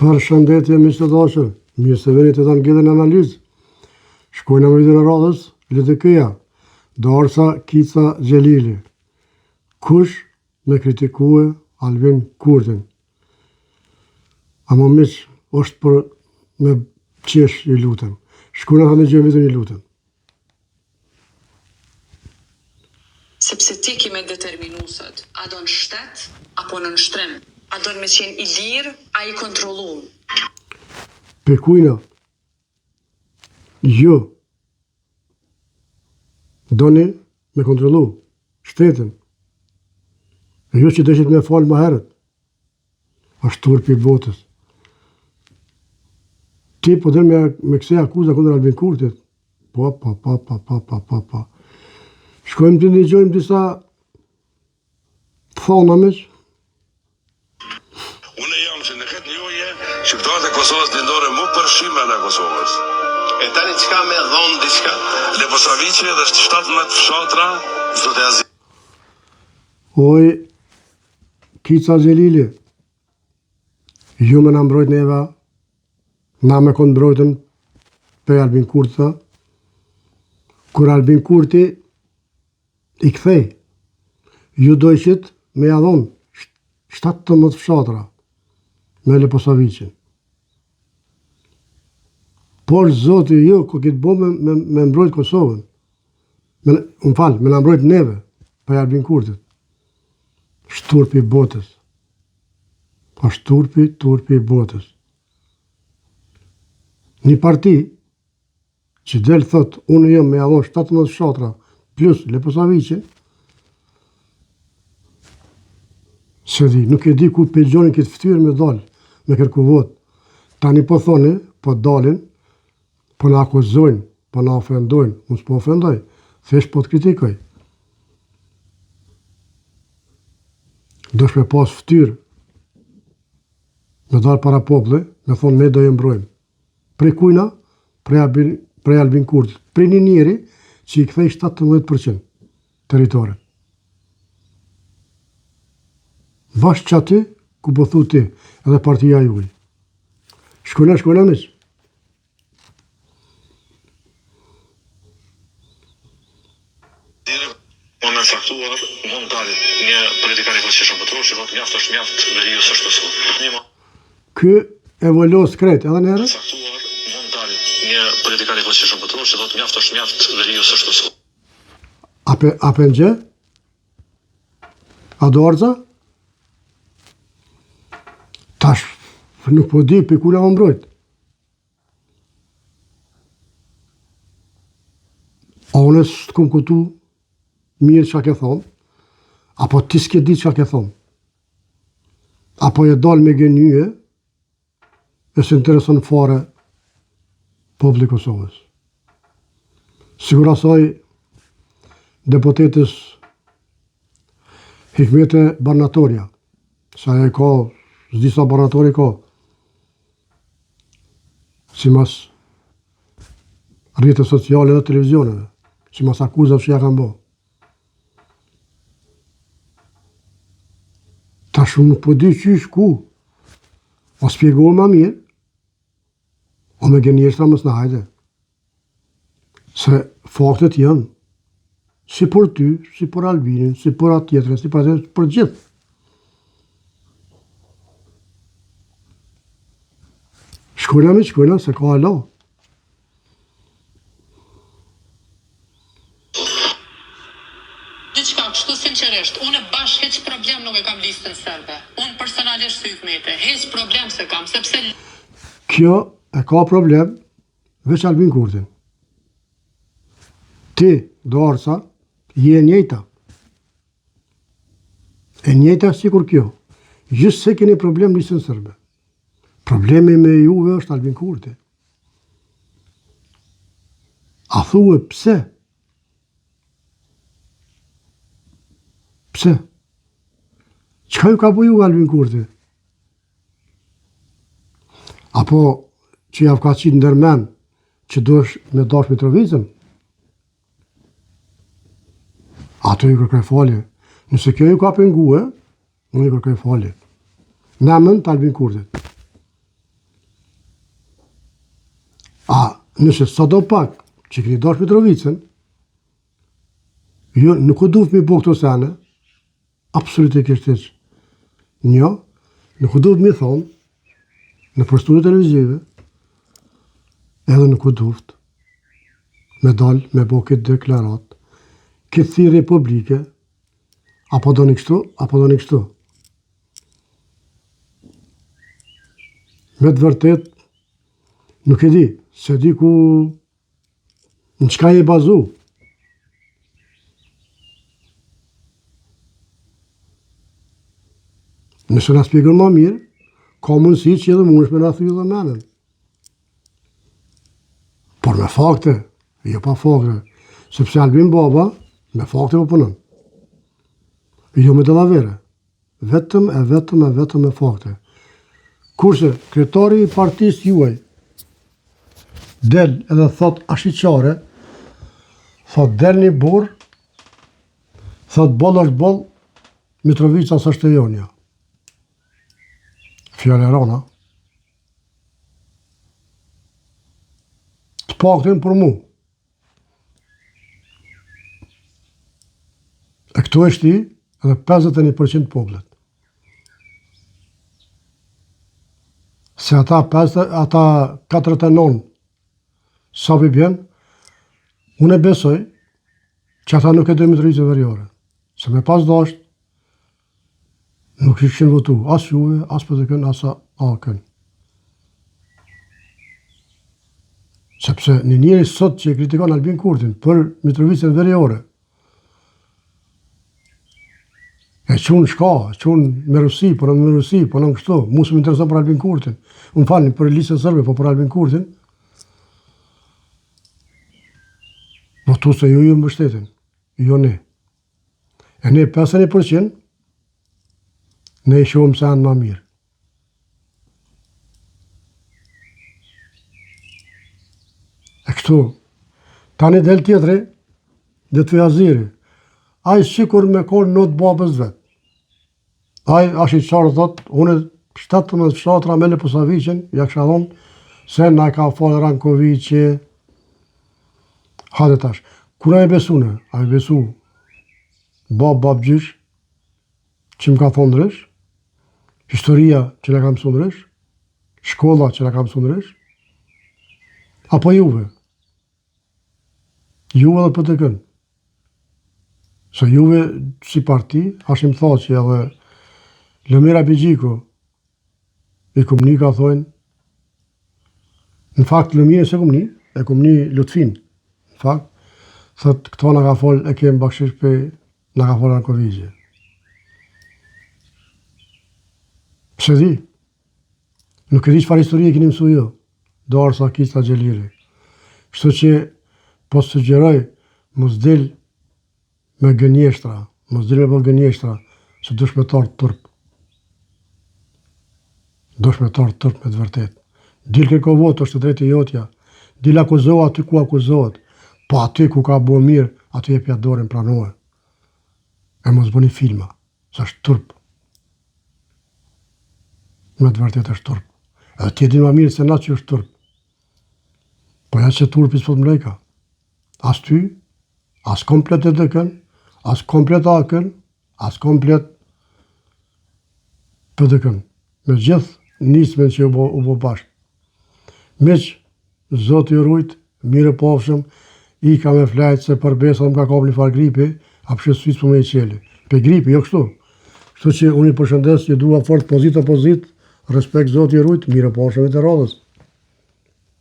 Për shëndetje miq të dashur, mirë se vini të ta ngellën analizë. Shkojnë në videon e radhës, LDK-ja, Dorsa Kica Xhelili. Kush me kritikue Albin Kurtin? Ama miq, është për me qesh i lutem. Shkojnë në gjë videon i lutem. Sepse ti ki me determinusët, a do në shtet, apo në nështrim? A do në me qenë i lirë, a i kontrolu? Pekujna, jo, doni me kontrolu shtetin. Jo që dëshit me falë më herët, është turpi i botës. Ti po dhe me këse akuza kundër Albin Kurtit. Pa. Shkojmë të ndëgjojmë disa thona meq. Unë jam që në këtë njohje, shqiptarët e Kosovës të ndore mu përshime në Kosovës. E tani qka me dhonë diqka? Leposavici dhe 17 fshatra, zote Azi. Oj, Kica Xhelili, ju me në mbrojt neva, na me konë mbrojtën për Albin Kurti, kur Albin Kurti i kthej, ju dojqit me jadhon 17 fshatra me Leposavicin. Por zoti ju, ko kitë bo me mbrojt Kosovën, me në mbrojt neve për Albin Kurtit. Shturpi i botës. Pa turpi i botës. Një parti që del thot, unë jem me jadhon 17 fshatra plus Leposavicin, se di, nuk e di ku pe gjonin këtë ftyrë me dalë, me kërku vot. Tani po thoni, po dalin, po në akuzojnë, po në ofendojnë, unë s'po ofendoj, thesh po të kritikoj. Dosh me pas ftyrë, me dalë para poplë, me thonë me do e mbrojmë. Prej kujna, prej Albin Kurtit, prej një njeri që i kthej 17% teritorit. Bashkë që aty, ku po thu ti, edhe partia juaj. Shkojna miq. Unë e faktuar, mund dalit një politikani klasishëm pëtruar, që thotë mjaft është mjaft, veriu s'është besu. Ky e volos kret, edhe njerë? Faktuar, mund dalit një politikani klasishëm pëtruar, që thotë mjaft është mjaft, veriu s'është besu. Ape në gjë? A dorza? Tash, nuk po di për kula më mbrojt. A unë s'të kom këtu mirë që a ke thonë, apo ti s'ke di që a ke thonë. Apo e dalë me gënyje, e se intereson fare populli Kosovës. Sigur asaj deputetës Hikmete Barnatorja, sa e ka, disa barnatori ka, si mas rrjetet sociale dhe televizioneve, si mas akuzat që ja kanë bo. Ta shumë nuk po di qysh ku, o spjegohë ma mirë, o me gjenjeshtra mës në hajde. Se faktet janë, si për ty, si për Albinin, si për atë tjetëre, si për gjithë. Shkojna, se ka ala. Diçka, kështu sinqerisht, unë bashkë heq problem nuk e kam listën serbe. Unë personalisht si Hikmete, heq problem se kam, sepse... Kjo e ka problem veç Albin Kurtin. Ti, Dorsa, je njëjta. E njëjta si kur kjo. Gjysë se keni problem listën serbe. Problemi me juve është Albin Kurti. A thue pse? Pse? Qka ju ka po ju Albin Kurti? Apo që javë ka qitë ndërmen që duesh me dash Mitrovicën? Ato ju kërkaj falje. Nëse kjo ju ka pengue, unë ju kërkaj falje. Namën të Albin Kurtit. A nëse sa do pak që keni dash Mitrovicën, jo, nuk u duhet me bo këto sene, absolutisht hiç. Jo, nuk u duhet me thonë, në përstudie televizive, edhe nuk u duhet me dalë me bo këtë deklarat, këtë thirrje publike, apo do një kështu, apo do një kështu. Me të vërtet, nuk e di, se di ku, në qka je bazu. Nëse nga spikën ma mirë, ka mundësi që edhe mund është me nga thuj dhe menen. Por me fakte, jo pa fakte, sepse Albin Baba me fakte po punon. Jo me dallavere, vetëm me fakte. Kurse kryetari i partisë juaj del edhe thot ashiqare, thot del një burr, thot boll është boll, Mitrovica s'është e jonja. Fjallë e rana. Të paktën për mu. E këtu është ti edhe 51% popullet. Se ata 49 sa për bjen, unë e besoj që ata nuk e dojnë Mitrovicën veriore. Se me pas dasht, nuk ishin votu as juve, as PDK-n, as AK-n. Sepse një njeri sot që e kritikon Albin Kurtin për Mitrovicën veriore, e qunë shka, qunë me Rusi, po në Rusi, po në kështu, mu së më intereson për Albin Kurtin. Unë falni për listën sërbe, po për Albin Kurtin, votu se ju mbështetin, jo ne. E ne 51%, ne i shohëm se anë ma mirë. E kështu, tani del tjetëri, dhe të vjaziri, a i sikur me konë notë babës vetë. A i ashtë i qarë thotë, unë 17 fshatra me Leposavicin, ja kësha thonë, se na ka falë Rankovici, hajde tash. Kura e besu në? A i besu bab gjysh, që më ka thonë rësh, historia që në ka mësu në rësh, shkolla që në ka mësu në rësh, apo juve? Juve dhe PDK-n. Se juve si parti, ashtë im tha që edhe Lëmira Bigjiku i kumni ka thojnë, në fakt Lëmira se kumni, e kumni Lutfin, në fakt, thët këto nga ka fol e kemë bakshish për nga ka fol Rankovici. Pse di? Nuk e di çfarë historie keni mësu jo, do arsa kista gjeliri. Kështu që po sugjeroj mos del me gënjeshtra, mos del me po gënjeshtra, se dëshmetar turp. Dëshmetar turp me të vërtet. Dil kërko votë, është të drejtë jotja. Dil akuzohet aty ku akuzohet. Po aty ku ka bo mirë, aty e pja dorën pranohet. E mos bëni filma, se është turp. Me të vërtet është turp. Edhe ti e din ma mirë se na që është turp. Po ja që turpi s'po të mlejka. As ty, as komplet e dëkën, as komplet akën, as komplet PDK-n. Me gjithë nismen që u bo bashkë. Meq, Zotë i rujt, mire pafshëm, i ka me flajtë se për besa më ka kapë një farë gripi, a pëshë svisë për me i qeli. Pe gripi, jo kështu. Kështu që unë i përshëndes që dua fort opozit, respekt Zotë i rujt, mire pafshëm e të radhës.